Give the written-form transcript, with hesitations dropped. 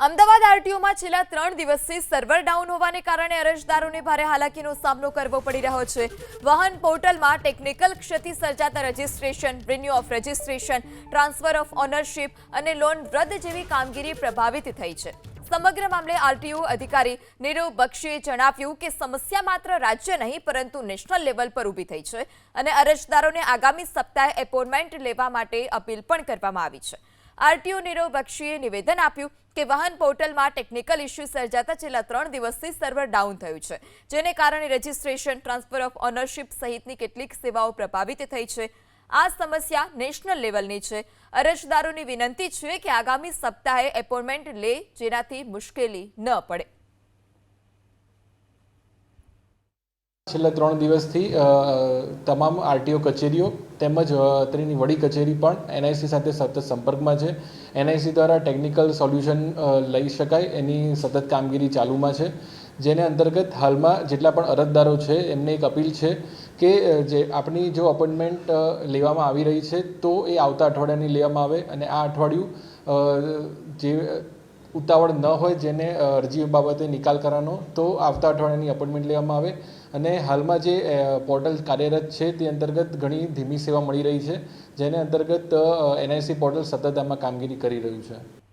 અમદાવાદ આરટીઓમાં છેલ્લા 3 દિવસથી server down હોવાને કારણે અરજદારોને ભારે હાલાકીનો સામનો કરવો પડી રહ્યો છે। વાહન પોર્ટલમાં ટેકનિકલ ક્ષતિ સર્જાતા registration, renew of registration, transfer of ownership અને લોન રદ જેવી કામગીરી પ્રભાવિત થઈ છે। સમગ્ર મામલે આરટીઓ અધિકારી નીરવ બક્ષીએ જણાવ્યું કે સમસ્યા માત્ર રાજ્ય નહીં પરંતુ નેશનલ લેવલ પર ઊભી થઈ છે અને અરજદારોને આગામી સપ્તાહે એપોઇન્ટમેન્ટ લેવા માટે અપીલ પણ કરવામાં આવી છે। આરટીઓ નીરવ બક્ષીએ નિવેદન આપ્યું કે વાહન પોર્ટલમાં ટેકનિકલ ઇસ્યુ સર્જાતા છેલ્લા 3 દિવસથી સર્વર ડાઉન થયું છે, જેને કારણે રજીસ્ટ્રેશન, ટ્રાન્સફર ઓફ ઓનરશિપ સહિતની કેટલીક સેવાઓ પ્રભાવિત થઈ છે। આ સમસ્યા નેશનલ લેવલની છે। અરજદારોની વિનંતી છે કે આગામી સપ્તાહે એપોઇન્ટમેન્ટ લે, જેનાથી મુશ્કેલી ન પડે। છેલ્લા 3 દિવસથી તમામ આરટીઓ કચેરીઓ તેમજ તેની વડી કચેરી પણ એનઆઈસી સાથે સતત સંપર્કમાં છે। એનઆઈસી દ્વારા ટેકનિકલ સોલ્યુશન લઈ શકાય એની સતત કામગીરી ચાલુમાં છે, જેને અંતર્ગત હાલમાં જેટલા પણ અરજદારો છે એમને એક અપીલ છે કે જે આપણી જો અપોઇન્ટમેન્ટ લેવામાં આવી રહી છે તો એ આવતા અઠવાડિયાની લેવામાં આવે અને આ અઠવાડિયું જે ઉતાવળ ન હોય જેને અરજી બાબતે નિકાલ કરવાનો તો આવતા અઠવાડિયાની અપોઇન્ટમેન્ટ લેવામાં આવે। અને હાલમાં જે પોર્ટલ કાર્યરત છે તે અંતર્ગત ઘણી ધીમી સેવા મળી રહી છે, જેને અંતર્ગત એનઆઈસી પોર્ટલ સતત આમાં કામગીરી કરી રહ્યું છે।